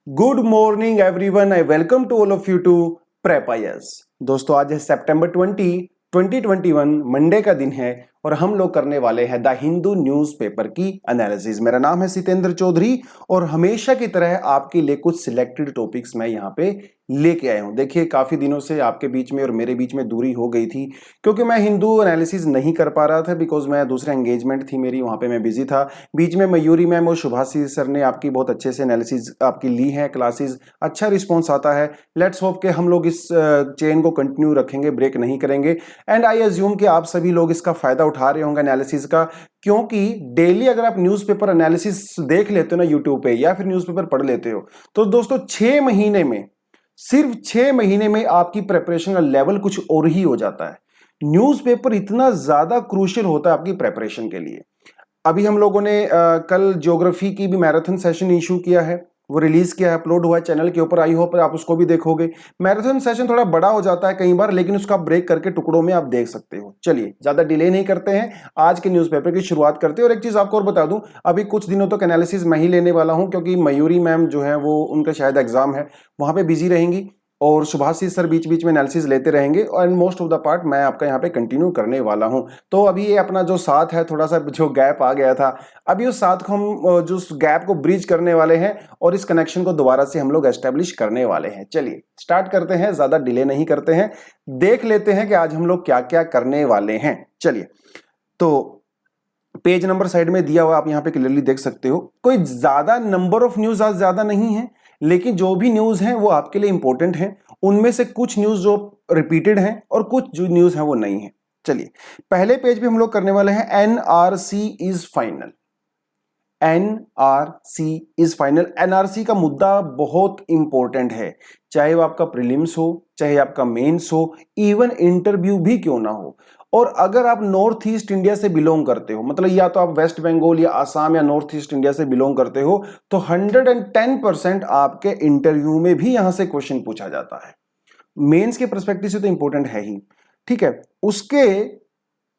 Good morning everyone, I welcome to all of you to prep IAS. दोस्तों, आज है सितंबर 20, 2021, Monday का दिन है और हम लोग करने वाले हैं द हिंदू न्यूज़पेपर की एनालिसिस। मेरा नाम है सितेंद्र चौधरी और हमेशा की तरह आपके लिए कुछ सिलेक्टेड टॉपिक्स मैं यहाँ पे लेके आया हूँ। देखिए, काफी दिनों से आपके बीच में और मेरे बीच में दूरी हो गई थी क्योंकि मैं हिंदू एनालिसिस नहीं कर पा रहा था बिकॉज मैं दूसरा एंगेजमेंट थी मेरी, वहाँ पे मैं बिजी था। बीच में मयूरी मैम और सुभाषी सर ने आपकी बहुत अच्छे से एनालिसिस आपकी ली है क्लासेस, अच्छा रिस्पॉन्स आता है। लेट्स होप कि हम लोग इस चेन को कंटिन्यू रखेंगे, ब्रेक नहीं करेंगे। एंड आई अज्यूम कि आप सभी लोग इसका फायदा उठा रहे होंगे एनालिसिस का, क्योंकि डेली अगर आप न्यूज़पेपर एनालिसिस देख लेते हो ना यूट्यूब पे या फिर न्यूज़पेपर पढ़ लेते हो तो दोस्तों 6 महीने में, सिर्फ 6 महीने में आपकी प्रेपरेशन का लेवल कुछ और ही हो जाता है। न्यूज़पेपर इतना ज्यादा क्रूशियल होता है आपकी प्रेपरेशन के लिए। अभी हम लोगों ने कल ज्योग्राफी की भी मैराथन सेशन इशू किया है, वो रिलीज किया है, अपलोड हुआ है चैनल के ऊपर। आई होप आप उसको भी देखोगे। मैराथन सेशन थोड़ा बड़ा हो जाता है कई बार, लेकिन उसका ब्रेक करके टुकड़ों में आप देख सकते हो। चलिए ज्यादा डिले नहीं करते हैं, आज के न्यूज़पेपर की शुरुआत करते हैं। और एक चीज आपको और बता दूं, अभी कुछ दिनों तक एनालिसिस मैं ही लेने वाला हूं क्योंकि मयूरी मैम जो है वो उनका शायद एग्जाम है, वहां पे बिजी रहेंगी और सुभाषी सर बीच बीच में एनालिसिस लेते रहेंगे और मोस्ट ऑफ द पार्ट मैं आपका यहाँ पे कंटिन्यू करने वाला हूँ। तो अभी ये अपना जो साथ है, थोड़ा सा जो गैप आ गया था, अभी उस साथ को हम जो उस गैप को ब्रिज करने वाले हैं और इस कनेक्शन को दोबारा से हम लोग एस्टेब्लिश करने वाले हैं। चलिए स्टार्ट करते हैं, ज्यादा डिले नहीं करते हैं, देख लेते हैं कि आज हम लोग क्या क्या करने वाले हैं। चलिए, तो पेज नंबर साइड में दिया हुआ आप यहाँ पे क्लियरली देख सकते हो। कोई ज्यादा नंबर ऑफ न्यूज आज ज्यादा नहीं है, लेकिन जो भी न्यूज हैं वो आपके लिए इंपॉर्टेंट हैं। उनमें से कुछ न्यूज जो रिपीटेड हैं और कुछ जो न्यूज हैं वो नहीं है। चलिए, पहले पेज पे हम लोग करने वाले हैं NRC is final. NRC is final. NRC का मुद्दा बहुत इंपॉर्टेंट है, चाहे वो आपका प्रीलिम्स हो, चाहे आपका मेंस हो, इवन इंटरव्यू भी क्यों ना हो। और अगर आप नॉर्थ ईस्ट इंडिया से बिलोंग करते हो, मतलब या तो आप वेस्ट बंगाल या आसाम या नॉर्थ ईस्ट इंडिया से बिलोंग करते हो, तो 110% आपके इंटरव्यू में भी यहां से क्वेश्चन पूछा जाता है। मेंस के पर्सपेक्टिव से तो इंपॉर्टेंट है ही, ठीक है। उसके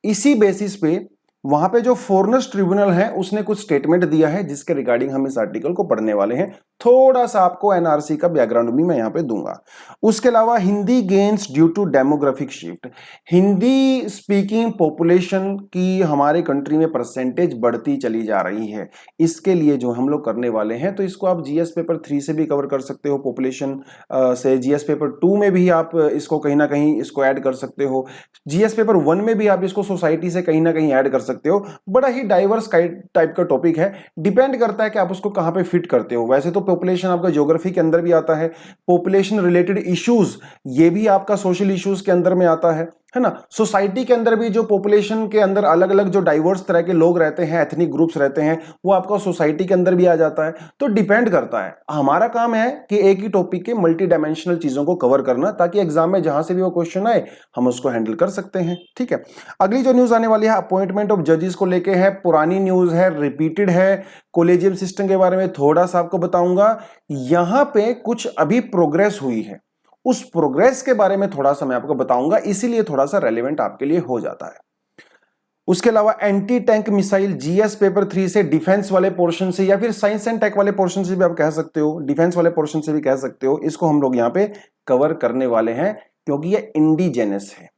इसी बेसिस पे वहां पे जो फॉरेनर्स ट्रिब्यूनल है उसने कुछ स्टेटमेंट दिया है जिसके रिगार्डिंग हम इस आर्टिकल को पढ़ने वाले हैं। थोड़ा सा आपको एनआरसी का बैकग्राउंड भी मैं यहां पे दूंगा। उसके अलावा Hindi gains due to demographic shift. Hindi speaking population की हमारे कंट्री में परसेंटेज बढ़ती चली जा रही है, इसके लिए जो हम लोग करने वाले हैं, तो इसको आप जीएस पेपर 3 से भी कवर कर सकते हो, पॉपुलेशन से। जीएस पेपर 2 में भी आप इसको कहीं ना कहीं इसको ऐड कर सकते हो। जीएस पेपर 1 में भी आप इसको सोसाइटी से कहीं ना कहीं ऐड कर सकते हो। बड़ा ही डाइवर्स टाइप का टॉपिक है, डिपेंड करता है कि आप उसको कहां पे फिट करते हो। वैसे तो पॉपुलेशन आपका ज्योग्राफी के अंदर भी आता है, पॉपुलेशन रिलेटेड इश्यूज ये भी आपका सोशल इश्यूज के अंदर में आता है ना। सोसाइटी के अंदर भी जो पॉपुलेशन के अंदर अलग अलग जो डाइवर्स तरह के लोग रहते हैं, एथनिक ग्रुप्स रहते हैं, वो आपका सोसाइटी के अंदर भी आ जाता है। तो डिपेंड करता है। हमारा काम है कि एक ही टॉपिक के मल्टी डायमेंशनल चीजों को कवर करना, ताकि एग्जाम में जहां से भी वो क्वेश्चन आए हम उसको हैंडल कर सकते हैं, ठीक है। अगली जो न्यूज आने वाली है अपॉइंटमेंट ऑफ जजेस को लेके है। पुरानी न्यूज है, रिपीटेड है। कॉलेजियम सिस्टम के बारे में थोड़ा सा आपको बताऊंगा। यहां पे कुछ अभी प्रोग्रेस हुई है, उस प्रोग्रेस के बारे में थोड़ा सा मैं आपको बताऊंगा, इसीलिए थोड़ा सा रेलेवेंट आपके लिए हो जाता है। उसके अलावा anti tank missile GS paper 3 से, डिफेंस वाले पोर्शन से, या फिर साइंस एंड टेक वाले पोर्शन से भी आप कह सकते हो, डिफेंस वाले पोर्शन से भी कह सकते हो, इसको हम लोग यहां पे कवर करने वाले हैं क्योंकि ये इंडिजेनस है।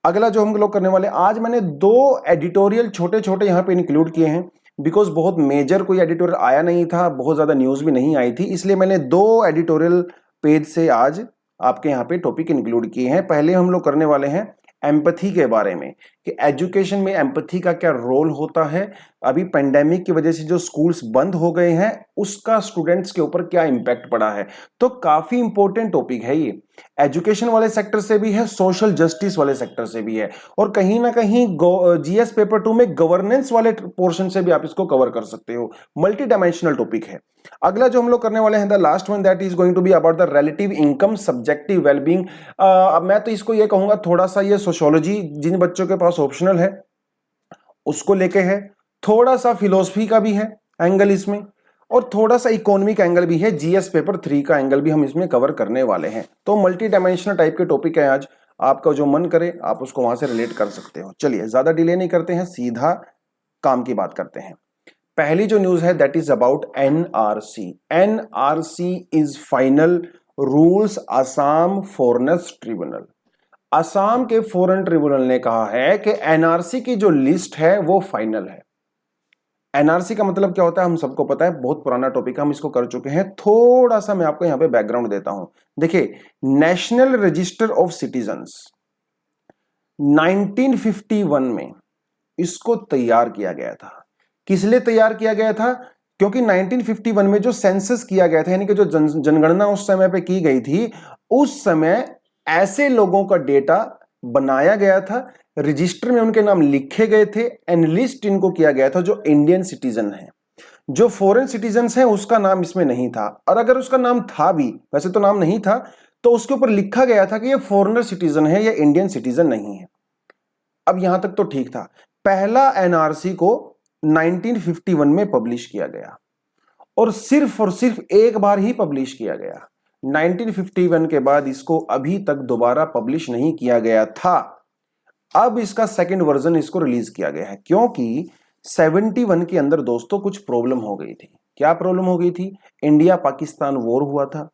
अगला जो हम लोग करने वाले, आज मैंने 2 एडिटोरियल छोटे छोटे यहां पे इंक्लूड किए हैं बिकॉज बहुत मेजर कोई एडिटोरियल आया नहीं था, बहुत ज्यादा न्यूज भी नहीं आई थी, इसलिए मैंने 2 एडिटोरियल पेज से आज आपके यहाँ पे टॉपिक इंक्लूड किए हैं। पहले हम लोग करने वाले हैं एम्पैथी के बारे में, कि एजुकेशन में एम्पैथी का क्या रोल होता है। अभी पेंडेमिक की वजह से जो स्कूल्स बंद हो गए हैं उसका स्टूडेंट्स के ऊपर क्या इंपैक्ट पड़ा है। तो काफी इंपॉर्टेंट टॉपिक है ये, एजुकेशन वाले सेक्टर से भी है, सोशल जस्टिस वाले सेक्टर से भी है, और कहीं ना कहीं जीएस पेपर 2 में गवर्नेंस वाले पोर्शन से भी आप इसको कवर कर सकते हो। मल्टी डायमेंशनल टॉपिक है। अगला जो हम लोग करने वाले हैं, the last one, that is going to be about the relative income subjective wellbeing. अब मैं तो इसको ये कहूंगा, थोड़ा सा ये सोशियोलॉजी जिन बच्चों के पास ऑप्शनल है उसको लेके है, थोड़ा सा फिलोसफी का भी है एंगल इसमें, और थोड़ा सा इकोनॉमिक एंगल भी है। जीएस पेपर 3 का एंगल भी हम इसमें कवर करने वाले हैं। तो मल्टी डायमेंशनल टाइप के टॉपिक है आज, आपका जो मन करे आप उसको वहां से रिलेट कर सकते हो। चलिए ज्यादा डिले नहीं करते हैं, सीधा काम की बात करते हैं। पहली जो न्यूज है that is about NRC. NRC is final rules Assam foreigners tribunal. Assam के फॉरेन ट्रिब्यूनल ने कहा है कि एनआरसी की जो लिस्ट है वो फाइनल है। एनआरसी का मतलब क्या होता है हम सबको पता है, बहुत पुराना टॉपिक है, हम इसको कर चुके हैं। थोड़ा सा मैं आपको यहां पे बैकग्राउंड देता हूं। देखिए, नेशनल रजिस्टर ऑफ सिटीजन्स 1951 में इसको तैयार किया गया था। किस लिए तैयार किया गया था? क्योंकि 1951 में जो सेंसस किया गया था, यानी कि जो जनगणना उस समय पे की गई थी, उस समय ऐसे लोगों का डेटा बनाया गया था, रजिस्टर में उनके नाम लिखे गए थे, एनलिस्ट इनको किया गया था जो इंडियन सिटीजन है। जो फॉरेन सिटीजन्स हैं उसका नाम इसमें नहीं था, और अगर उसका नाम था भी, वैसे तो नाम नहीं था, तो उसके ऊपर लिखा गया था कि ये फॉरेनर सिटीजन है, ये इंडियन सिटीजन नहीं है। अब यहां तक तो ठीक था। पहला एनआरसी को 1951 में पब्लिश किया गया, और सिर्फ एक बार ही पब्लिश किया गया। 1951 के बाद इसको अभी तक दोबारा पब्लिश नहीं किया गया था। अब इसका सेकंड वर्जन इसको रिलीज किया गया है, क्योंकि 71 के अंदर दोस्तों कुछ प्रॉब्लम हो गई थी। क्या प्रॉब्लम हो गई थी? इंडिया पाकिस्तान वॉर हुआ था।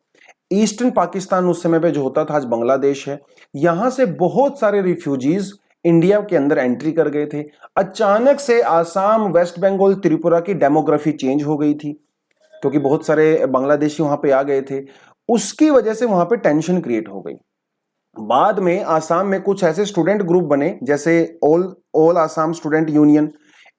ईस्टर्न पाकिस्तान उस समय पे जो होता था आज बांग्लादेश है, यहां से बहुत सारे रिफ्यूजीज इंडिया के अंदर एंट्री कर गए थे। अचानक से आसाम, वेस्ट बंगाल, त्रिपुरा की डेमोग्राफी चेंज हो गई थी, क्योंकि बहुत सारे बांग्लादेशी वहां पे आ गए थे। उसकी वजह से वहां पे टेंशन क्रिएट हो गई। बाद में आसाम में कुछ ऐसे स्टूडेंट ग्रुप बने, जैसे ऑल आसाम स्टूडेंट यूनियन।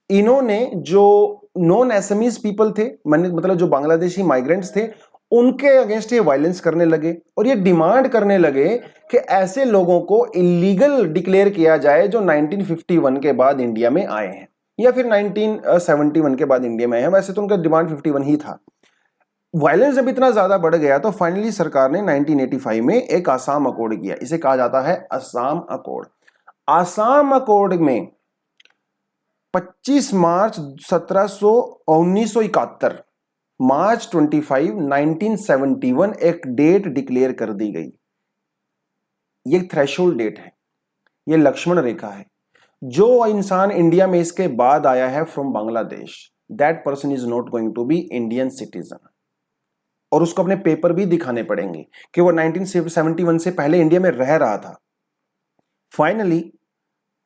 इन्होंने जो नॉन एसमीज पीपल थे, मतलब जो बांग्लादेशी माइग्रेंट्स थे, उनके अगेंस्ट ये वायलेंस करने लगे, और ये डिमांड करने लगे कि ऐसे लोगों को इलीगल डिक्लेयर किया जाए जो 1951 के बाद इंडिया में आए हैं, या फिर 1971 के बाद इंडिया में आए हैं। वैसे तो उनका डिमांड 51 ही था। वायलेंस जब इतना ज्यादा बढ़ गया तो फाइनली सरकार ने 1985 में एक आसाम अकॉर्ड किया। इसे कहा जाता है असम अकॉर्ड। आसाम अकॉर्ड में 25 मार्च 1971 मार्च 25 1971 एक डेट डिक्लेयर कर दी गई। ये थ्रेशोल्ड डेट है, ये लक्ष्मण रेखा है। जो इंसान इंडिया में इसके बाद आया है from Bangladesh, that person is not going to be Indian citizen, और उसको अपने पेपर भी दिखाने पड़ेंगे कि वो 1971 से पहले इंडिया में रह रहा था। फाइनली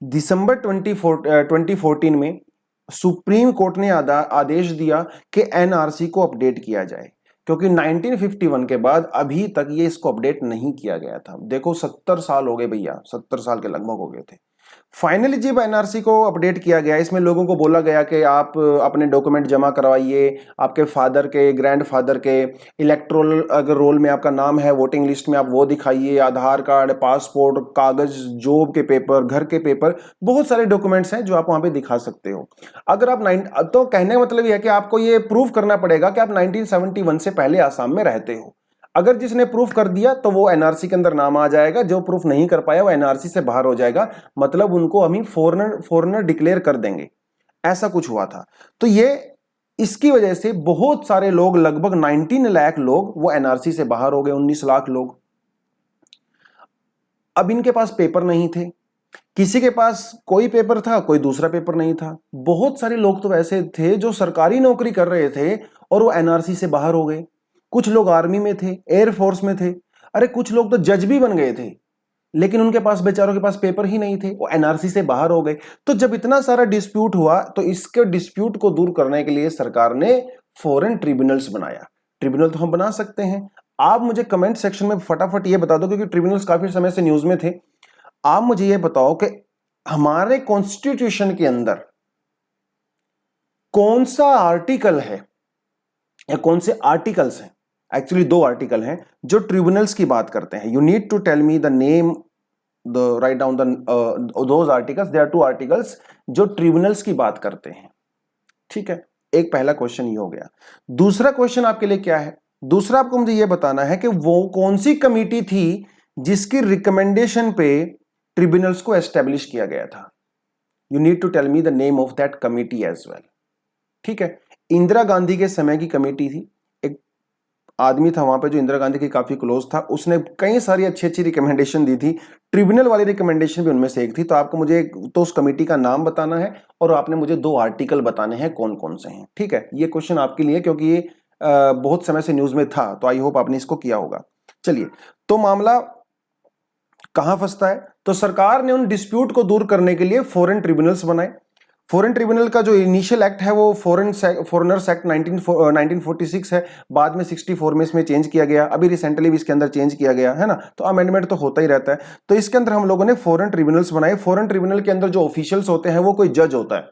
दिसंबर 2014 में सुप्रीम कोर्ट ने आदेश दिया कि एनआरसी को अपडेट किया जाए, क्योंकि 1951 के बाद अभी तक ये इसको अपडेट नहीं किया गया था। देखो 70 साल हो गए भैया, 70 साल के लगभग हो गए थे। फाइनली जब एनआरसी को अपडेट किया गया, इसमें लोगों को बोला गया कि आप अपने डॉक्यूमेंट जमा करवाइए, आपके फादर के, ग्रैंडफादर के इलेक्टोरल अगर रोल में आपका नाम है, वोटिंग लिस्ट में आप वो दिखाइए, आधार कार्ड, पासपोर्ट, कागज, जॉब के पेपर, घर के पेपर, बहुत सारे डॉक्यूमेंट्स हैं जो आप वहां पे दिखा सकते हो। अगर आप तो कहने का मतलब यह है कि आपको ये प्रूव करना पड़ेगा कि आप 1971 से पहले आसाम में रहते हो। अगर जिसने प्रूफ कर दिया तो वो एनआरसी के अंदर नाम आ जाएगा, जो प्रूफ नहीं कर पाया वो एनआरसी से बाहर हो जाएगा, मतलब उनको हम फॉरेनर डिक्लेयर कर देंगे। ऐसा कुछ हुआ था। तो ये इसकी वजह से बहुत सारे लोग, लगभग 19 लाख लोग वो एनआरसी से बाहर हो गए, 19 लाख लोग। अब इनके पास पेपर नहीं थे, किसी के पास कोई पेपर था, कोई दूसरा पेपर नहीं था। बहुत सारे लोग तो ऐसे थे जो सरकारी नौकरी कर रहे थे और वो एनआरसी से बाहर हो गए। कुछ लोग आर्मी में थे, एयरफोर्स में थे, अरे कुछ लोग तो जज भी बन गए थे, लेकिन उनके पास, बेचारों के पास पेपर ही नहीं थे, वो एनआरसी से बाहर हो गए। तो जब इतना सारा डिस्प्यूट हुआ तो इसके डिस्प्यूट को दूर करने के लिए सरकार ने फॉरेन ट्रिब्यूनल्स बनाया। ट्रिब्यूनल तो हम बना सकते हैं। आप मुझे कमेंट सेक्शन में फटाफट ये बता दो, क्योंकि ट्रिब्यूनल्स काफी समय से न्यूज में थे। आप मुझे ये बताओ कि हमारे कॉन्स्टिट्यूशन के अंदर कौन सा आर्टिकल है, या कौन से आर्टिकल्स हैं, एक्चुअली 2 आर्टिकल हैं जो ट्रिब्यूनल्स की बात करते हैं। You need to tell me the name, write down those articles. There are 2 articles जो ट्रिब्यूनल्स की बात करते हैं। ठीक है, एक पहला क्वेश्चन ये हो गया। दूसरा क्वेश्चन आपके लिए क्या है? दूसरा आपको मुझे ये बताना है कि वो कौन सी कमिटी थी जिसकी रिकमेंडेशन पे ट्रिब्यूनल्स को एस्टेब्लिश किया गया था। You need to tell me the name of that committee as well. ठीक है, इंदिरा गांधी के समय की कमिटी थी, एक आदमी था वहां पे जो इंदिरा गांधी की काफी क्लोज था, उसने कई सारी अच्छी अच्छी रिकमेंडेशन दी थी। ट्रिब्यूनल वाली रिकमेंडेशन भी उनमें से एक थी। तो आपको मुझे तो उस कमेटी का नाम बताना है और आपने मुझे 2 आर्टिकल बताने हैं कौन कौन से हैं, ठीक है। ये क्वेश्चन आपके लिए, क्योंकि ये बहुत समय से न्यूज में था, तो आई होप आपने इसको किया होगा। चलिए, तो मामला कहां फंसता है, तो सरकार ने उन डिस्प्यूट को दूर करने के लिए फॉरेन ट्रिब्यूनल्स बनाए। फॉरेन ट्रिब्यूनल का जो इनिशियल एक्ट है वो फॉरेनर्स एक्ट 1946 है। बाद में 64 में इसमें चेंज किया गया, अभी रिसेंटली भी इसके अंदर चेंज किया गया है ना। तो अमेंडमेंट तो होता ही रहता है। तो इसके अंदर हम लोगों ने फॉरेन ट्रिब्यूनल्स बनाए। फॉरेन ट्रिब्यूनल के अंदर जो ऑफिशियल्स होते हैं वो कोई जज होता है,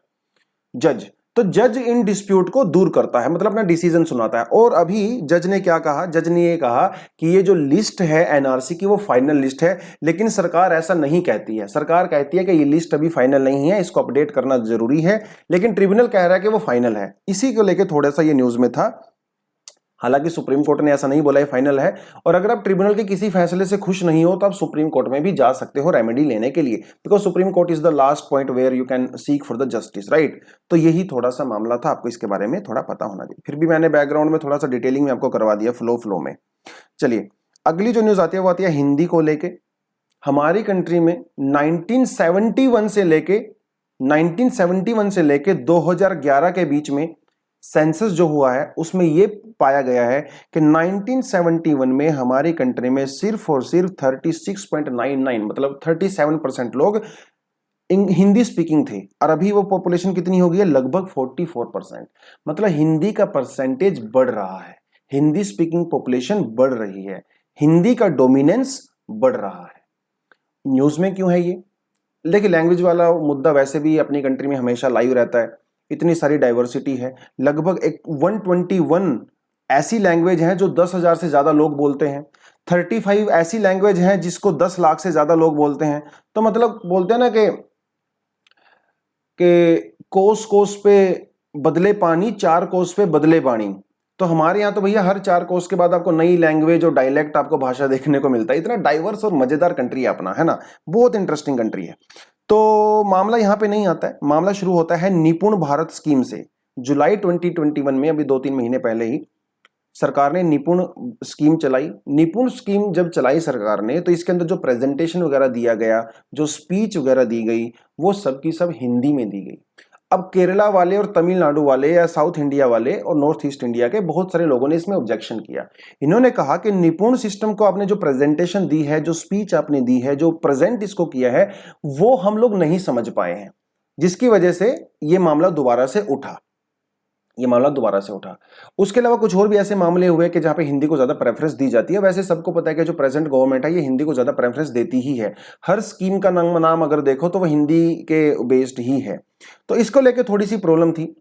जज। तो जज इन डिस्प्यूट को दूर करता है, मतलब अपना डिसीजन सुनाता है। और अभी जज ने क्या कहा, जज ने ये कहा कि ये जो लिस्ट है एनआरसी की वो फाइनल लिस्ट है, लेकिन सरकार ऐसा नहीं कहती है। सरकार कहती है कि ये लिस्ट अभी फाइनल नहीं है, इसको अपडेट करना जरूरी है, लेकिन ट्रिब्यूनल कह रहा है कि वो फाइनल है। इसी को लेकर थोड़ा सा ये न्यूज में था। हालांकि सुप्रीम कोर्ट ने ऐसा नहीं बोला है फाइनल है, और अगर आप ट्रिब्यूनल के किसी फैसले से खुश नहीं हो तो आप सुप्रीम कोर्ट में भी जा सकते हो रेमेडी लेने के लिए, because Supreme Court is the last point where you can seek for the justice, right. तो यही थोड़ा सा मामला था, आपको इसके बारे में थोड़ा पता होना चाहिए। फिर भी मैंने बैकग्राउंड में थोड़ा सा डिटेलिंग में आपको करवा दिया, फ्लो में। चलिए, अगली जो न्यूज आती है वो आती है हिंदी को लेके। हमारी कंट्री में 1971 से लेके 2011 के बीच में सेंसस जो हुआ है उसमें यह पाया गया है कि 1971 में हमारी कंट्री में सिर्फ और सिर्फ 36.99 मतलब 37% लोग हिंदी स्पीकिंग थे, और अभी वो पॉपुलेशन कितनी हो गई है, लगभग 44%। मतलब हिंदी का परसेंटेज बढ़ रहा है, हिंदी स्पीकिंग पॉपुलेशन बढ़ रही है, हिंदी का डोमिनेंस बढ़ रहा है। न्यूज में क्यों है ये? देखिए, लैंग्वेज वाला मुद्दा वैसे भी अपनी कंट्री में हमेशा लाइव रहता है। इतनी सारी डाइवर्सिटी है, लगभग 121 ऐसी लैंग्वेज हैं जो 10,000 से ज्यादा लोग बोलते हैं। 35 ऐसी लैंग्वेज हैं जिसको 10 लाख से ज्यादा लोग बोलते हैं। तो मतलब बोलते हैं ना कि कोस कोस पे बदले पानी, 4 कोस पे बदले पानी। तो हमारे यहाँ तो भैया हर 4 कोस के बाद आपको नई लैंग्वेज और डायलेक्ट, आपको भाषा देखने को मिलता है। इतना डाइवर्स और मजेदार कंट्री है अपना, है ना, बहुत इंटरेस्टिंग कंट्री है। तो मामला यहां पे नहीं आता है, मामला शुरू होता है निपुण भारत स्कीम से। जुलाई 2021 में, अभी 2-3 महीने पहले ही सरकार ने निपुण स्कीम चलाई। निपुण स्कीम जब चलाई सरकार ने, तो इसके अंदर जो प्रेजेंटेशन वगैरह दिया गया, जो स्पीच वगैरह दी गई, वो सब की सब हिंदी में दी गई। अब केरला वाले और तमिलनाडु वाले या साउथ इंडिया वाले और नॉर्थ ईस्ट इंडिया के बहुत सारे लोगों ने इसमें ऑब्जेक्शन किया। इन्होंने कहा कि निपुण सिस्टम को आपने जो प्रेजेंटेशन दी है, जो स्पीच आपने दी है, जो प्रेजेंट इसको किया है, वो हम लोग नहीं समझ पाए हैं, जिसकी वजह से ये मामला दोबारा से उठा। उसके अलावा कुछ और भी ऐसे मामले हुए कि जहां पे हिंदी को ज्यादा प्रेफरेंस दी जाती है। वैसे सबको पता है कि जो प्रेजेंट गवर्नमेंट है ये हिंदी को ज्यादा प्रेफरेंस देती ही है। हर स्कीम का नाम अगर देखो तो वो हिंदी के बेस्ड ही है। तो इसको लेकर थोड़ी सी प्रॉब्लम थी।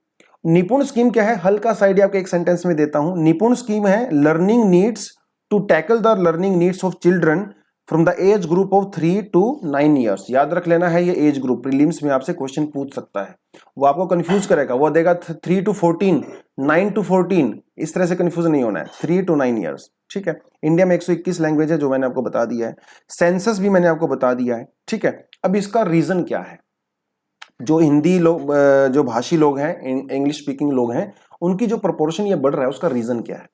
निपुण स्कीम क्या है, हल्का सा आइडिया आपको एक सेंटेंस में देता हूं। निपुण स्कीम है learning needs to tackle the learning needs of children from the age group of 3 to 9 years. याद रख लेना है, ये एज ग्रुप प्रीलिम्स में आपसे क्वेश्चन पूछ सकता है, वो आपको कंफ्यूज करेगा। वो देगा 3 to 14, 9 to 14, इस तरह से कंफ्यूज नहीं होना है, 3 to 9 ईयर्स, ठीक है। इंडिया में 121 लैंग्वेज है जो मैंने आपको बता दिया है, सेंसस भी मैंने आपको बता दिया है, ठीक है। अब इसका रीजन क्या है? जो हिंदी लोग, जो भाषी लोग हैं, इंग्लिश स्पीकिंग लोग हैं, उनकी जो प्रोपोर्शन ये बढ़ रहा है, उसका रीजन क्या है?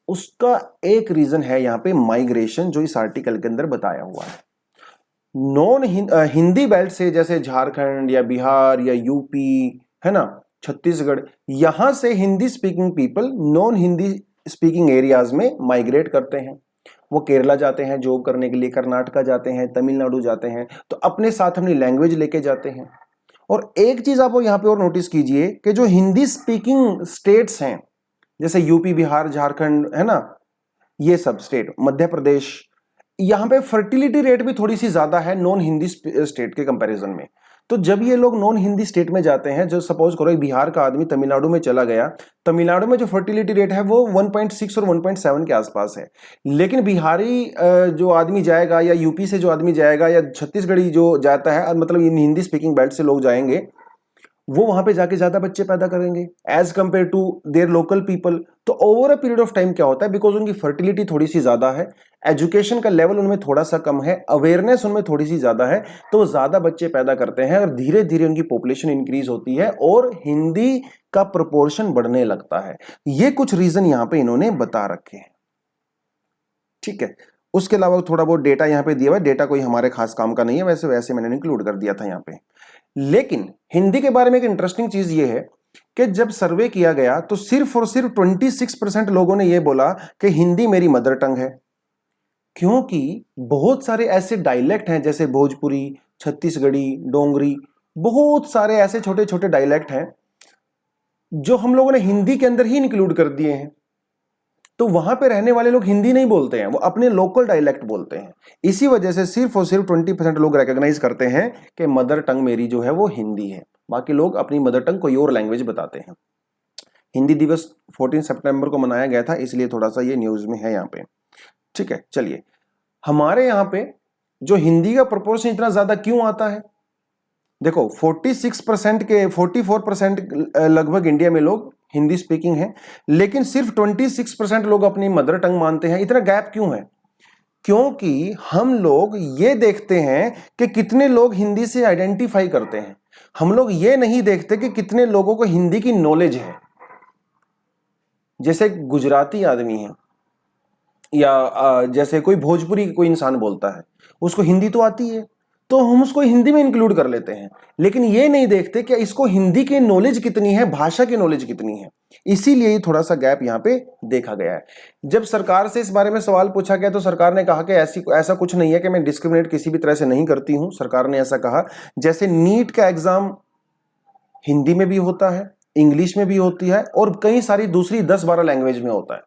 उसका एक रीजन है यहाँ पे माइग्रेशन, जो इस आर्टिकल के अंदर बताया हुआ है। नॉन हिंदी बेल्ट से, जैसे झारखंड या बिहार या यूपी, है ना, छत्तीसगढ़, यहां से Hindi speaking people non Hindi speaking areas में माइग्रेट करते हैं। वो केरला जाते हैं जॉब करने के लिए, कर्नाटका जाते हैं, तमिलनाडु जाते हैं, तो अपने साथ अपनी लैंग्वेज लेके जाते हैं। और एक चीज आप यहाँ पे और नोटिस कीजिए कि जो हिंदी स्पीकिंग स्टेट्स हैं, जैसे यूपी, बिहार, झारखंड, है ना, ये सब स्टेट, मध्य प्रदेश, यहां पे फर्टिलिटी रेट भी थोड़ी सी ज्यादा है नॉन हिंदी स्टेट के कंपैरिजन में। तो जब ये लोग नॉन हिंदी स्टेट में जाते हैं, जो सपोज करो एक बिहार का आदमी तमिलनाडु में चला गया, तमिलनाडु में जो फर्टिलिटी रेट है वो 1.6 और 1.7 के आसपास है। लेकिन बिहारी जो आदमी जाएगा, या यूपी से जो आदमी जाएगा, या छत्तीसगढ़ी जो जाता है, मतलब हिंदी स्पीकिंग बेल्ट से लोग जाएंगे, वो वहां पे जाके ज्यादा बच्चे पैदा करेंगे as compare to their local people. तो over a period of time क्या होता है, बिकॉज उनकी फर्टिलिटी थोड़ी सी ज्यादा है, एजुकेशन का लेवल उनमें थोड़ा सा कम है, अवेयरनेस उनमें थोड़ी सी ज्यादा है, तो वो ज्यादा बच्चे पैदा करते हैं और धीरे धीरे उनकी पॉपुलेशन इंक्रीज होती है और हिंदी का प्रोपोर्शन बढ़ने लगता है। ये कुछ रीजन यहां पे इन्होंने बता रखे हैं। ठीक है। उसके अलावा थोड़ा बहुत डेटा यहाँ पे दिया हुआ है, डेटा कोई हमारे खास काम का नहीं है, वैसे वैसे मैंने इंक्लूड कर दिया था यहाँ पे। लेकिन हिंदी के बारे में एक इंटरेस्टिंग चीज ये है कि जब सर्वे किया गया तो सिर्फ और सिर्फ 26% लोगों ने यह बोला कि हिंदी मेरी मदर टंग है, क्योंकि बहुत सारे ऐसे डायलेक्ट हैं जैसे भोजपुरी, छत्तीसगढ़ी, डोंगरी, बहुत सारे ऐसे छोटे छोटे डायलेक्ट हैं जो हम लोगों ने हिंदी के अंदर ही इंक्लूड कर दिए हैं। तो वहां पे रहने वाले लोग हिंदी नहीं बोलते हैं, वो अपने लोकल डायलेक्ट बोलते हैं। इसी वजह से सिर्फ और सिर्फ 20% लोग रिकॉग्नाइज करते हैं कि मदर टंग मेरी जो है वो हिंदी है। बाकी लोग अपनी मदर टंग कोई और लैंग्वेज बताते हैं। हिंदी दिवस 14 सितंबर को मनाया गया था, इसलिए थोड़ा सा ये न्यूज में है यहाँ पे। ठीक है, चलिए हमारे यहाँ पे जो हिंदी का प्रोपोर्शन इतना ज्यादा क्यों आता है? देखो 46% के 44% लगभग इंडिया में लोग हिंदी स्पीकिंग है, लेकिन सिर्फ 26% लोग अपनी मदर टंग मानते हैं। इतना गैप क्यों है? क्योंकि हम लोग ये देखते हैं कि कितने लोग हिंदी से आइडेंटिफाई करते हैं, हम लोग ये नहीं देखते कि कितने लोगों को हिंदी की नॉलेज है। जैसे गुजराती आदमी है या जैसे कोई भोजपुरी कोई इंसान बोलता है, उसको हिंदी तो आती है, तो हम उसको हिंदी में इंक्लूड कर लेते हैं, लेकिन ये नहीं देखते कि इसको हिंदी की नॉलेज कितनी है, भाषा की नॉलेज कितनी है। इसीलिए थोड़ा सा गैप यहाँ पे देखा गया है। जब सरकार से इस बारे में सवाल पूछा गया तो सरकार ने कहा कि ऐसा कुछ नहीं है कि मैं डिस्क्रिमिनेट किसी भी तरह से नहीं करती हूं। सरकार ने ऐसा कहा जैसे नीट का एग्जाम हिंदी में भी होता है, इंग्लिश में भी होती है और कई सारी दूसरी 10-12 लैंग्वेज में होता है,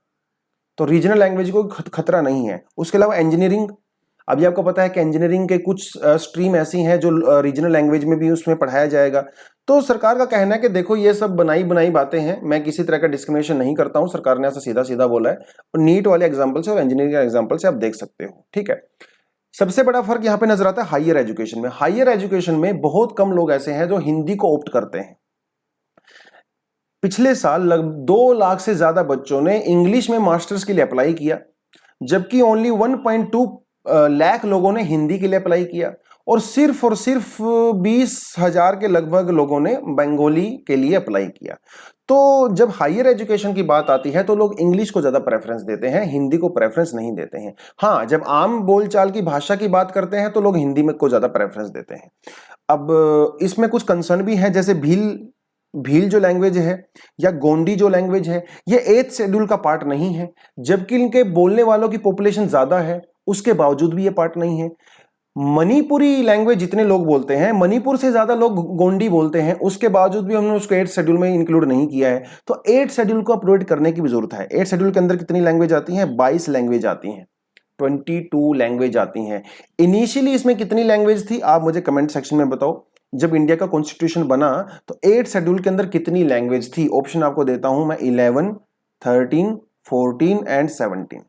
तो रीजनल लैंग्वेज को खतरा नहीं है। उसके अलावा इंजीनियरिंग, अभी आपको पता है कि इंजीनियरिंग के कुछ स्ट्रीम ऐसी हैं जो रीजनल लैंग्वेज में भी उसमें पढ़ाया जाएगा। तो सरकार का कहना है कि देखो ये सब बनाई बनाई बातें हैं, मैं किसी तरह का डिस्क्रिमिनेशन नहीं करता हूं। सरकार ने ऐसा सीधा सीधा बोला है, और नीट वाले एग्जाम्पल से और इंजीनियरिंग के एग्जाम्पल से आप देख सकते हो। ठीक है, सबसे बड़ा फर्क यहां पे नजर आता है हायर एजुकेशन में। हायर एजुकेशन में बहुत कम लोग ऐसे हैं जो हिंदी को ऑप्ट करते हैं। पिछले साल लगभग 2 लाख से ज्यादा बच्चों ने इंग्लिश में मास्टर्स के लिए अप्लाई किया, जबकि ओनली 1.2 लाख लोगों ने हिंदी के लिए अप्लाई किया, और सिर्फ 20,000 के लगभग लोगों ने बंगाली के लिए अप्लाई किया। तो जब हायर एजुकेशन की बात आती है तो लोग इंग्लिश को ज्यादा प्रेफरेंस देते हैं, हिंदी को प्रेफरेंस नहीं देते हैं। हाँ, जब आम बोलचाल की भाषा की बात करते हैं तो लोग हिंदी में को ज्यादा प्रेफरेंस देते हैं। अब इसमें कुछ कंसर्न भी है, जैसे भील जो लैंग्वेज है या गोंडी जो लैंग्वेज है, ये 8th शेड्यूल का पार्ट नहीं है, जबकि इनके बोलने वालों की पॉपुलेशन ज्यादा है, उसके बावजूद भी ये पार्ट नहीं है। मणिपुरी लैंग्वेज जितने लोग बोलते हैं, मणिपुर से ज्यादा लोग गोंडी बोलते हैं, उसके बावजूद भी हमने उसको 8th शेड्यूल में इंक्लूड नहीं किया है। तो 8th शेड्यूल को अपग्रेड करने की भी जरूरत है। 8th शेड्यूल के अंदर कितनी लैंग्वेज आती हैं? 22 लैंग्वेज आती हैं, 22 लैंग्वेज आती हैं। इनिशियली इसमें कितनी लैंग्वेज थी, आप मुझे कमेंट सेक्शन में बताओ। जब इंडिया का कॉन्स्टिट्यूशन बना तो 8th शेड्यूल के अंदर कितनी लैंग्वेज थी? ऑप्शन आपको देता हूं मैं, 11, 13, 14 एंड 17।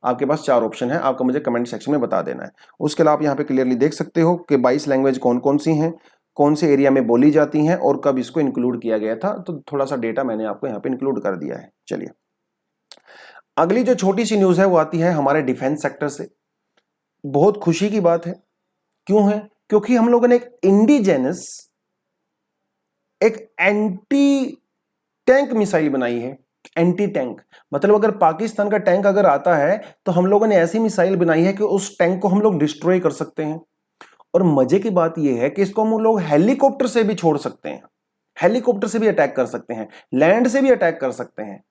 आपके पास 4 ऑप्शन है, आपको मुझे कमेंट सेक्शन में बता देना है। उसके अलावा आप यहाँ पे क्लियरली देख सकते हो कि 22 लैंग्वेज कौन कौन सी हैं, कौन से एरिया में बोली जाती हैं और कब इसको इंक्लूड किया गया था। तो थोड़ा सा डेटा मैंने आपको यहाँ पे इंक्लूड कर दिया है। चलिए, अगली जो छोटी सी न्यूज है वो आती है हमारे डिफेंस सेक्टर से। बहुत खुशी की बात है। क्यों है? क्योंकि हम लोगों ने एक इंडिजेनस, एक एंटी टैंक मिसाइल बनाई है। एंटी टैंक मतलब अगर पाकिस्तान का टैंक अगर आता है तो हम लोगों ने ऐसी मिसाइल बनाई है कि उस टैंक को हम लोग डिस्ट्रॉय कर सकते हैं। और मजे की बात यह है कि इसको हम लोग हेलीकॉप्टर से भी छोड़ सकते हैं, हेलीकॉप्टर से भी अटैक कर सकते हैं, लैंड से भी अटैक कर सकते हैं।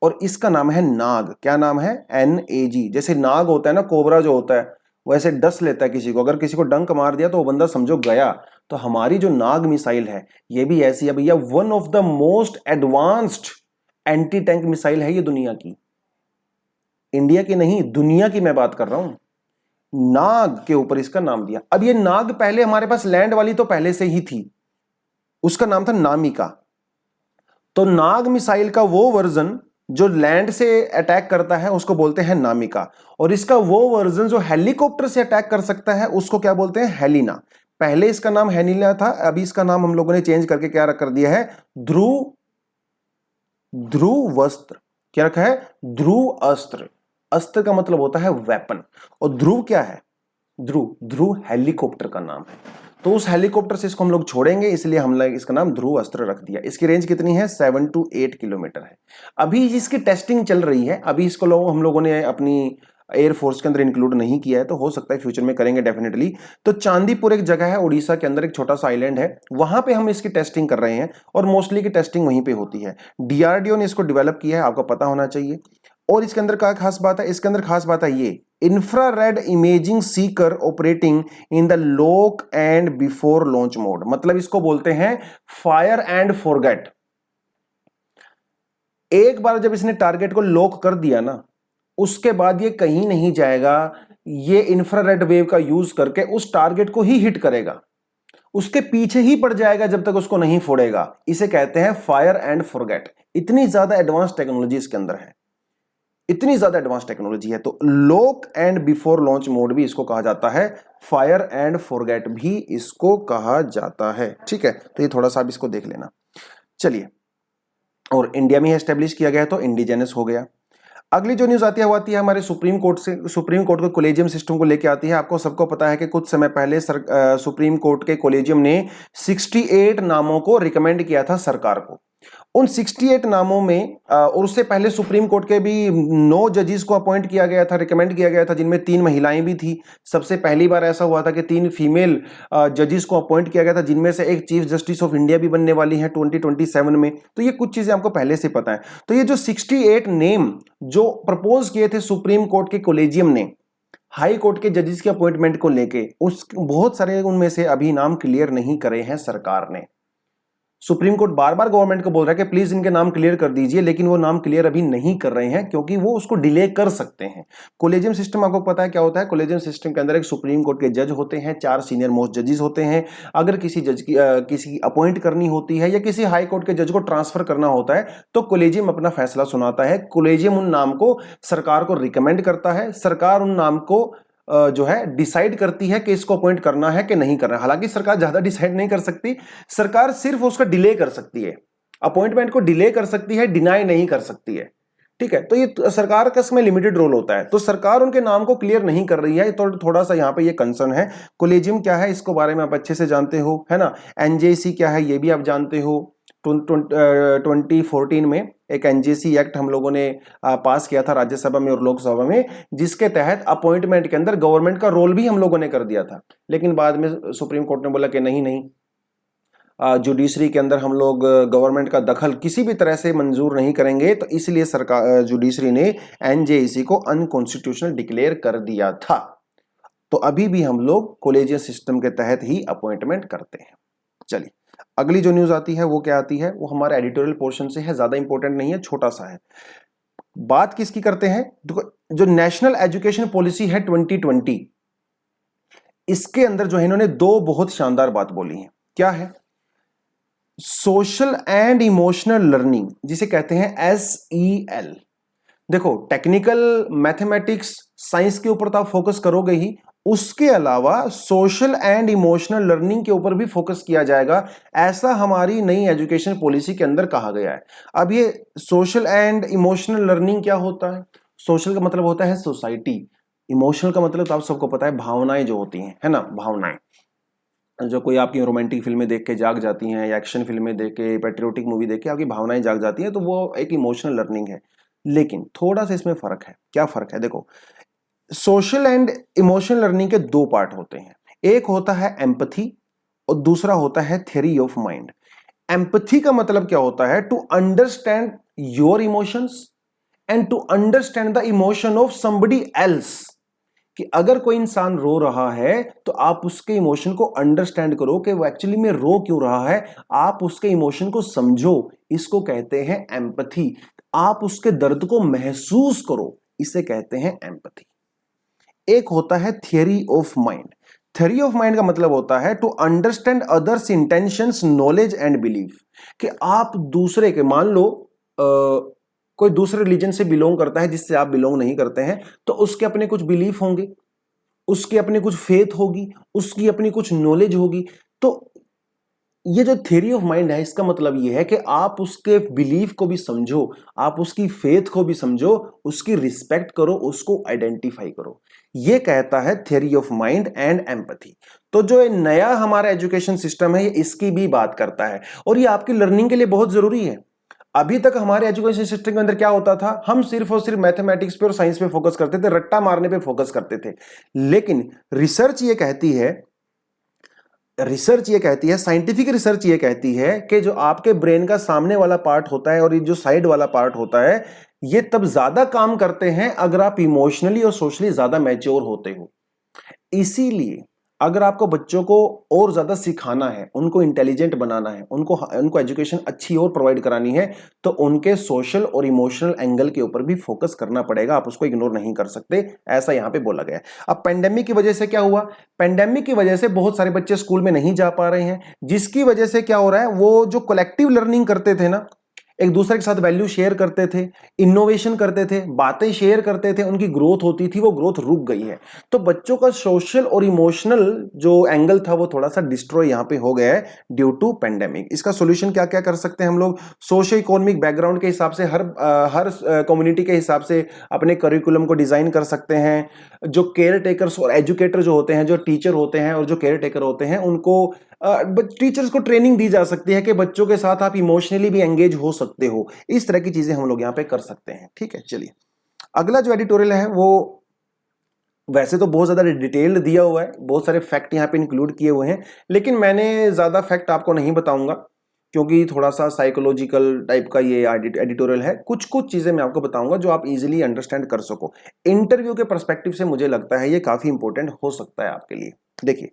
और इसका नाम है नाग। क्या नाम है? NAG। जैसे नाग होता है ना, कोबरा जो होता है, वैसे डस लेता है किसी को, अगर किसी को डंक मार दिया तो वो बंदा समझो गया। तो हमारी जो नाग मिसाइल है ये भी ऐसी है भैया, one of the most advanced anti tank missile है ये दुनिया की। इंडिया की नहीं, दुनिया की मैं बात कर रहा हूं। नाग के ऊपर इसका नाम दिया। अब ये नाग पहले हमारे पास लैंड वाली तो पहले से ही थी, उसका नाम था नामिका। तो नाग मिसाइल का वो वर्जन जो लैंड से अटैक करता है उसको बोलते हैं नामिका, और इसका वो वर्जन जो हेलीकॉप्टर से अटैक कर सकता है उसको क्या बोलते हैं? हेलिना। पहले इसका नाम हेलिना था, अभी इसका नाम हम लोगों ने चेंज करके क्या कर दिया है? ध्रुव वस्त्र। क्या रखा है? ध्रुव अस्त्र। अस्त्र का मतलब होता है वेपन, और ध्रुव क्या है? ध्रुव हेलीकॉप्टर का नाम है। तो उस हेलीकॉप्टर से इसको हम लोग छोड़ेंगे, इसलिए हमने इसका नाम ध्रुव अस्त्र रख दिया। इसकी रेंज कितनी है? 7 to 8 किलोमीटर है। अभी इसकी टेस्टिंग चल रही है, अभी इसको हम लोगों ने अपनी एयरफोर्स के अंदर इंक्लूड नहीं किया है, तो हो सकता है फ्यूचर में करेंगे डेफिनेटली। तो चांदीपुर एक जगह है उड़ीसा के अंदर, एक छोटा सा आइलैंड है, वहां पे हम इसकी टेस्टिंग कर रहे हैं और मोस्टली की टेस्टिंग वहीं पे होती है। डीआरडीओ ने इसको डेवलप किया है, आपको पता होना चाहिए। और इसके अंदर क्या खास बात है, इसके अंदर खास बात है ये infrared imaging Sikar operating in the lock and before launch mode, मतलब इसको बोलते हैं फायर एंड फॉरगेट। एक बार जब इसने टारगेट को लॉक कर दिया ना, उसके बाद ये कहीं नहीं जाएगा, ये इंफ्रारेड वेव का यूज करके उस टारगेट को ही हिट करेगा, उसके पीछे ही पड़ जाएगा जब तक उसको नहीं फोड़ेगा। इसे कहते हैं फायर एंड फॉरगेट। इतनी ज्यादा एडवांस टेक्नोलॉजी इसके अंदर है, इतनी ज्यादा एडवांस टेक्नोलॉजी है। तो lock and before launch mode भी इसको कहा जाता है, फायर एंड फॉरगेट भी इसको कहा जाता है। ठीक है, तो ये थोड़ा सा आप इसको देख लेना। चलिए, और इंडिया में एस्टेब्लिश किया गया तो इंडिजिनस हो गया। अगली जो न्यूज आती है वो आती है हमारे सुप्रीम कोर्ट से। सुप्रीम कोर्ट को कोलेजियम सिस्टम को लेकर आती है। आपको सबको पता है कि कुछ समय पहले सुप्रीम कोर्ट के कोलेजियम ने 68 नामों को रिकमेंड किया था सरकार को। उन 68 नामों में और उससे पहले सुप्रीम कोर्ट के भी 9 जजेस को अपॉइंट किया गया था, रिकमेंड किया गया था, जिनमें 3 महिलाएं भी थी। सबसे पहली बार ऐसा हुआ था कि 3 फीमेल जजेस को अपॉइंट किया गया था, जिनमें से एक चीफ जस्टिस ऑफ इंडिया भी बनने वाली है 2027 में। तो ये कुछ चीजें आपको पहले से पता है। तो ये जो 68 नेम जो प्रपोज किए थे सुप्रीम कोर्ट के कोलेजियम ने हाई कोर्ट के जजेस के अपॉइंटमेंट को लेके, उस बहुत सारे उनमें से अभी नाम क्लियर नहीं करे हैं सरकार ने। सुप्रीम कोर्ट बार बार गवर्नमेंट को बोल रहा है कि प्लीज इनके नाम क्लियर कर दीजिए, लेकिन वो नाम क्लियर अभी नहीं कर रहे हैं क्योंकि वो उसको डिले कर सकते हैं। कोलेजियम सिस्टम आपको पता है क्या होता है। कोलेजियम सिस्टम के अंदर एक सुप्रीम कोर्ट के जज होते हैं, 4 सीनियर मोस्ट जजेस होते हैं। अगर किसी जज की किसी अपॉइंट करनी होती है या किसी हाई कोर्ट के जज को ट्रांसफर करना होता है तो कोलेजियम अपना फैसला सुनाता है। कोलेजियम उन नाम को सरकार को रिकमेंड करता है, सरकार उन नाम को जो है डिसाइड करती है कि इसको अपॉइंट करना है कि नहीं करना है। हालांकि सरकार ज्यादा डिसाइड नहीं कर सकती, सरकार सिर्फ उसका डिले कर सकती है, अपॉइंटमेंट को डिले कर सकती है, डिनाई नहीं कर सकती है। ठीक है, तो ये सरकार का इसमें लिमिटेड रोल होता है। तो सरकार उनके नाम को क्लियर नहीं कर रही है, तो थोड़ा सा यहाँ पे ये कंसर्न है। कोलेजियम क्या है इसको बारे में आप अच्छे से जानते हो, है ना। एनजेसी क्या है ये भी आप जानते हो। 2014 में एक एनजेसी एक्ट हम लोगों ने पास किया था राज्यसभा में और लोकसभा में, जिसके तहत अपॉइंटमेंट के अंदर गवर्नमेंट का रोल भी हम लोगों ने कर दिया था। लेकिन बाद में सुप्रीम कोर्ट ने बोला कि नहीं नहीं, जुडिशरी के अंदर हम लोग गवर्नमेंट का दखल किसी भी तरह से मंजूर नहीं करेंगे, तो इसलिए सरकार जुडिशरी ने एनजेसी को अनकॉन्स्टिट्यूशनल डिक्लेयर कर दिया था। तो अभी भी हम लोग कॉलेजियम सिस्टम के तहत ही अपॉइंटमेंट करते हैं। चलिए, अगली जो न्यूज आती है वो क्या आती है, वो हमारे एडिटोरियल पोर्शन से है, ज्यादा इंपॉर्टेंट नहीं है, छोटा सा है। बात किसकी करते हैं, जो नेशनल एजुकेशन पॉलिसी है 2020, इसके अंदर जो है इन्होंने 2 बहुत शानदार बात बोली है। क्या है, सोशल एंड इमोशनल लर्निंग, जिसे कहते हैं SEL। देखो, टेक्निकल मैथमेटिक्स साइंस के ऊपर तो आप फोकस करोगे ही, उसके अलावा सोशल एंड इमोशनल लर्निंग के ऊपर भी फोकस किया जाएगा, ऐसा हमारी नई एजुकेशन पॉलिसी के अंदर कहा गया है। अब ये सोशल एंड इमोशनल लर्निंग क्या होता है। सोशल का मतलब होता है सोसाइटी, इमोशनल का मतलब तो आप सबको पता है भावनाएं जो होती हैं, है ना, भावनाएं। जो कोई आपकी रोमांटिक फिल्में देख के जाग जाती हैं या एक्शन फिल्में देख के, पैट्रियोटिक मूवी देख के आपकी भावनाएं जाग जाती हैं, तो वो एक इमोशनल लर्निंग है। लेकिन थोड़ा सा इसमें फर्क है। क्या फर्क है, देखो, सोशल एंड इमोशनल लर्निंग के 2 पार्ट होते हैं। एक होता है एम्पैथी और दूसरा होता है थ्योरी ऑफ माइंड। एम्पैथी का मतलब क्या होता है, to understand your emotions and to understand the emotion of somebody else. कि अगर कोई इंसान रो रहा है तो आप उसके इमोशन को अंडरस्टैंड करो कि वो एक्चुअली में रो क्यों रहा है, आप उसके इमोशन को समझो, इसको कहते हैं एम्पैथी। आप उसके दर्द को महसूस करो, इसे कहते हैं एम्पैथी। एक होता है theory of mind. Theory of mind का मतलब होता है to understand others intentions, knowledge and belief. कि आप दूसरे के, मान लो कोई दूसरे रिलीजन से बिलोंग करता है जिससे आप बिलोंग नहीं करते हैं, तो उसके अपने कुछ बिलीफ होंगे, उसकी अपनी कुछ फेथ होगी, उसकी अपनी कुछ नॉलेज होगी। तो ये जो थ्योरी ऑफ माइंड है, इसका मतलब ये है कि आप उसके बिलीफ को भी समझो, आप उसकी फेथ को भी समझो, उसकी रिस्पेक्ट करो, उसको आइडेंटिफाई करो। ये कहता है theory of mind and empathy. तो जो नया हमारा एजुकेशन सिस्टम है, ये इसकी भी बात करता है और ये आपकी लर्निंग के लिए बहुत जरूरी है। अभी तक हमारे एजुकेशन सिस्टम के अंदर क्या होता था, हम सिर्फ और सिर्फ मैथमेटिक्स पे और साइंस पे फोकस करते थे, रट्टा मारने पे फोकस करते थे। लेकिन रिसर्च ये कहती है, साइंटिफिक रिसर्च ये कहती है कि जो आपके ब्रेन का सामने वाला पार्ट होता है और ये जो साइड वाला पार्ट होता है, ये तब ज्यादा काम करते हैं अगर आप इमोशनली और सोशली ज्यादा मैच्योर होते हो। इसीलिए अगर आपको बच्चों को और ज्यादा सिखाना है, उनको इंटेलिजेंट बनाना है, उनको एजुकेशन अच्छी और प्रोवाइड करानी है, तो उनके सोशल और इमोशनल एंगल के ऊपर भी फोकस करना पड़ेगा। आप उसको इग्नोर नहीं कर सकते, ऐसा यहां पे बोला गया है। अब पेंडेमिक की वजह से क्या हुआ, पेंडेमिक की वजह से बहुत सारे बच्चे स्कूल में नहीं जा पा रहे हैं, जिसकी वजह से क्या हो रहा है, वो जो कलेक्टिव लर्निंग करते थे ना, एक दूसरे के साथ वैल्यू शेयर करते थे, इनोवेशन करते थे, बातें शेयर करते थे, उनकी ग्रोथ होती थी, वो ग्रोथ रुक गई है। तो बच्चों का सोशल और इमोशनल जो एंगल था वो थोड़ा सा डिस्ट्रॉय यहां पे हो गया है ड्यू टू पेंडेमिक। इसका सॉल्यूशन क्या क्या कर सकते हैं हम लोग, सोशो इकोनॉमिक बैकग्राउंड के हिसाब से हर कम्युनिटी के हिसाब से अपने करिकुलम को डिजाइन कर सकते हैं। जो केयर टेकर्स और एजुकेटर जो होते हैं, जो टीचर होते हैं और जो केयर टेकर होते हैं, उनको टीचर्स को ट्रेनिंग दी जा सकती है कि बच्चों के साथ आप इमोशनली भी एंगेज हो सकते हो। इस तरह की चीजें हम लोग यहां पे कर सकते हैं। ठीक है, चलिए अगला जो एडिटोरियल है वो वैसे तो बहुत ज्यादा डिटेल्ड दिया हुआ है, बहुत सारे फैक्ट यहाँ पे इंक्लूड किए हुए हैं, लेकिन मैंने ज्यादा फैक्ट आपको नहीं बताऊंगा क्योंकि थोड़ा सा साइकोलॉजिकल टाइप का ये एडिटोरियल है। कुछ कुछ चीजें मैं आपको बताऊंगा जो आप इजीली अंडरस्टैंड कर सको। इंटरव्यू के पर्सपेक्टिव से मुझे लगता है ये काफी इंपॉर्टेंट हो सकता है आपके लिए। देखिए,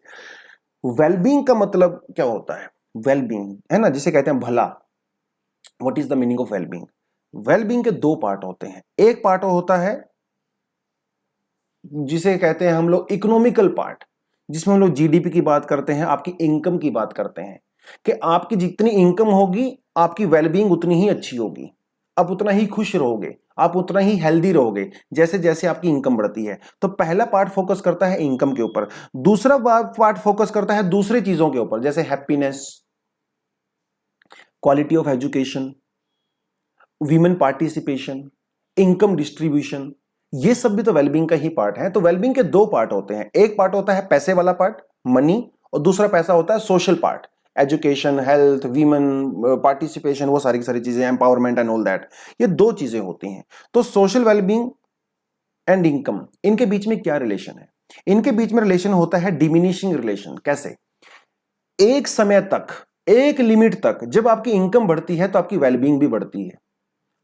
वेलबींग का मतलब क्या होता है, वेलबींग है ना, जिसे कहते हैं भला। What is the meaning of wellbeing? Wellbeing के दो पार्ट होते हैं। एक पार्ट होता है जिसे कहते हैं हम लोग इकोनॉमिकल पार्ट, जिसमें हम लोग जीडीपी की बात करते हैं, आपकी इनकम की बात करते हैं कि आपकी जितनी इनकम होगी आपकी वेलबींग उतनी ही अच्छी होगी, आप उतना ही खुश रहोगे, आप उतना ही हेल्दी रहोगे जैसे जैसे आपकी इनकम बढ़ती है। तो पहला पार्ट फोकस करता है इनकम के ऊपर, दूसरा पार्ट फोकस करता है दूसरी चीजों के ऊपर, जैसे happiness, quality of education, women participation, income distribution. ये सब भी तो वेलबींग का ही पार्ट है। तो वेलबींग के दो पार्ट होते हैं, एक पार्ट होता है पैसे वाला पार्ट, मनी, और दूसरा पैसा होता है social part, education, health, women participation, वो सारी की सारी चीजें, एम्पावरमेंट एंड ऑल दैट, ये दो चीजें होती हैं। तो सोशल वेलबींग एंड इनकम, इनके बीच में क्या रिलेशन है? इनके बीच में रिलेशन होता है डिमिनिशिंग रिलेशन। कैसे? एक समय तक, एक लिमिट तक जब आपकी इनकम बढ़ती है तो आपकी वेलबींग भी बढ़ती है,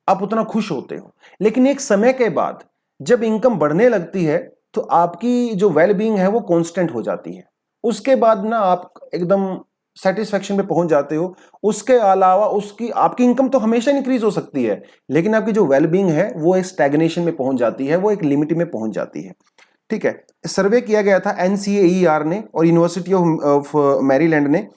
आप उतना खुश होते हो। लेकिन एक समय के बाद जब इनकम बढ़ने लगती है तो आपकी जो वेलबींग है वो कांस्टेंट हो जाती है। उसके बाद ना आप एकदम सेटिस्फेक्शन पे पहुंच जाते हो। उसके अलावा उसकी आपकी इनकम तो हमेशा इंक्रीज हो सकती है, लेकिन आपकी जो वेलबींग है वो एक स्टैग्नेशन में पहुंच जाती है, वो एक लिमिट में पहुंच जाती है। ठीक है, सर्वे किया गया था NCAER ने और यूनिवर्सिटी ऑफ मैरीलैंड ने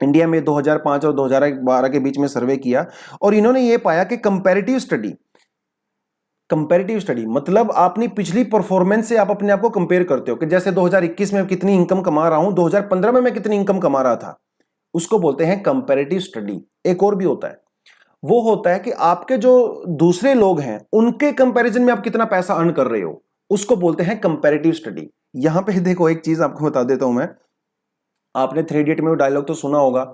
इंडिया में 2005 और 2012 के बीच में सर्वे किया, और इन्होंने ये पाया कि कंपैरेटिव स्टडी मतलब आपने पिछली परफॉर्मेंस से आप अपने आप को कंपेयर करते हो कि जैसे 2021 में कितनी इनकम कमा रहा हूं, 2015 में मैं कितनी इनकम कमा रहा था, उसको बोलते हैं कंपैरेटिव स्टडी। एक और भी होता है, वो होता है कि आपके जो दूसरे लोग हैं उनके कंपैरिजन में आप कितना पैसा अर्न कर रहे हो, उसको बोलते हैं कंपैरेटिव स्टडी। यहां पे देखो, एक चीज आपको बता देता हूं मैं, आपने 3 इडियट में वो डायलॉग तो सुना होगा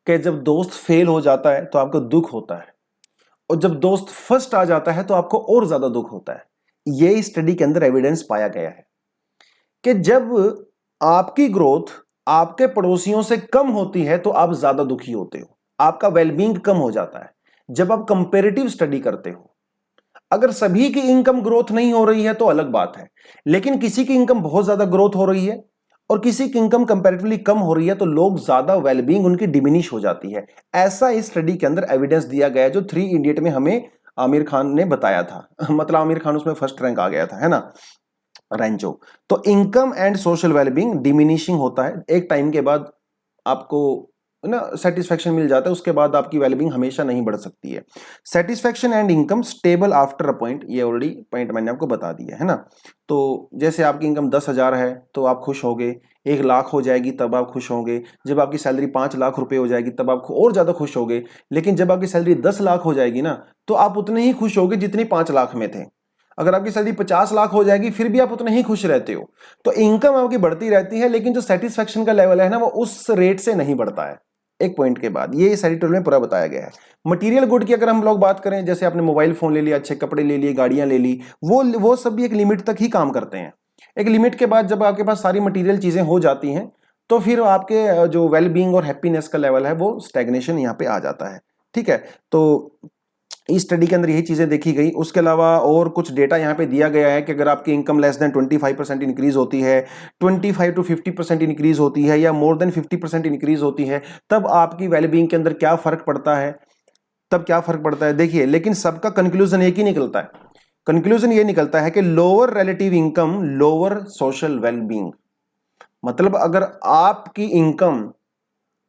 कि जब दोस्त फेल हो जाता है तो आपको दुख होता है, और जब दोस्त फर्स्ट आ जाता है तो आपको और ज्यादा दुख होता है। ये इस स्टडी के अंदर एविडेंस पाया गया है कि जब आपकी ग्रोथ आपके पड़ोसियों से कम होती है तो आप ज्यादा दुखी होते हो, आपका वेलबींग कम हो जाता है जब आप कंपैरेटिव स्टडी करते हो। अगर सभी की इनकम ग्रोथ नहीं हो रही है तो अलग बात है, लेकिन किसी की इनकम बहुत ज्यादा ग्रोथ हो रही है और किसी की इनकम कंपैरेटिवली कम हो रही है तो लोग ज्यादा वेलबींग उनकी डिमिनिश हो जाती है। ऐसा इस स्टडी के अंदर एविडेंस दिया गया है जो 3 इडियट में हमें आमिर खान ने बताया था मतलब आमिर खान उसमें फर्स्ट रैंक आ गया था, है ना, रैंचो। तो income and social wellbeing diminishing होता है, एक टाइम के बाद आपको ना सेटिस्फेक्शन मिल जाता है, उसके बाद आपकी वेलबींग हमेशा नहीं बढ़ सकती है। Satisfaction and income stubble after a point, ये ऑलरेडी पॉइंट मैंने आपको बता दिया है ना। तो जैसे आपकी इनकम 10,000 है तो आप खुश होगे, 1,00,000 हो जाएगी तब आप खुश होंगे, जब आपकी सैलरी 5 लाख रुपए हो जाएगी तब आप और ज्यादा खुश होगे, लेकिन जब आपकी सैलरी 10 लाख हो जाएगी ना तो आप उतने ही खुश होगे जितनी 5 लाख में थे। अगर आपकी सैलरी 50 लाख हो जाएगी फिर भी आप उतने ही खुश रहते हो। तो इनकम आपकी बढ़ती रहती है, लेकिन जो सेटिस्फेक्शन का लेवल है ना वो उस रेट से नहीं बढ़ता है। एक पॉइंट के बाद। ये इस एडिटोरियल में पूरा बताया गया है। मटेरियल गुड की अगर हम लोग बात करें, जैसे आपने मोबाइल फोन ले लिया, अच्छे कपड़े ले लिए, गाड़ियां ले ली, वो सब भी एक लिमिट तक ही काम करते हैं। एक लिमिट के बाद जब आपके पास सारी मटेरियल चीजें हो जाती हैं तो फिर आपके जो वेलबींग और हैप्पीनेस का लेवल है वो स्टैग्नेशन यहाँ पे आ जाता है। ठीक है, तो इस स्टडी के अंदर यही चीजें देखी गई। उसके अलावा और कुछ डेटा यहाँ पे दिया गया है कि अगर आपकी इनकम लेस देन 25% इंक्रीज होती है, 25 to 50% इंक्रीज होती है, या मोर देन 50% इंक्रीज होती है, तब आपकी वेलबींग के अंदर क्या फर्क पड़ता है, तब क्या फर्क पड़ता है। देखिए, लेकिन सबका कंक्लूजन एक ही निकलता है। कंक्लूजन ये निकलता है कि lower relative income lower social wellbeing. मतलब अगर आपकी इनकम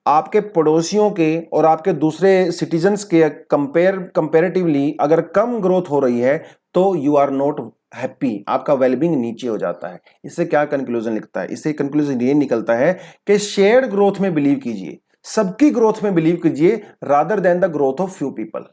आपके पड़ोसियों के और आपके दूसरे सिटीजन्स के कंपेरेटिवली अगर कम ग्रोथ हो रही है तो यू आर नॉट हैप्पी, आपका वेलबींग नीचे हो जाता है। इससे क्या कंक्लूजन लिखता है? इससे कंक्लूजन ये निकलता है कि शेयर्ड ग्रोथ में बिलीव कीजिए, सबकी ग्रोथ में बिलीव कीजिए, rather than the growth of few people.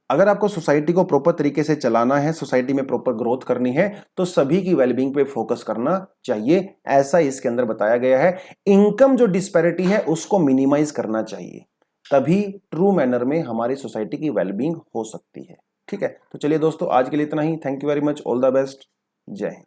अगर आपको सोसाइटी को प्रॉपर तरीके से चलाना है, सोसाइटी में प्रॉपर ग्रोथ करनी है, तो सभी की वेलबींग पे फोकस करना चाहिए, ऐसा इसके अंदर बताया गया है। इनकम जो डिस्पैरिटी है उसको मिनिमाइज करना चाहिए, तभी ट्रू मैनर में हमारी सोसाइटी की वेलबींग हो सकती है। ठीक है, तो चलिए दोस्तों, आज के लिए इतना ही। Thank you very much, all the best, जय हिंद।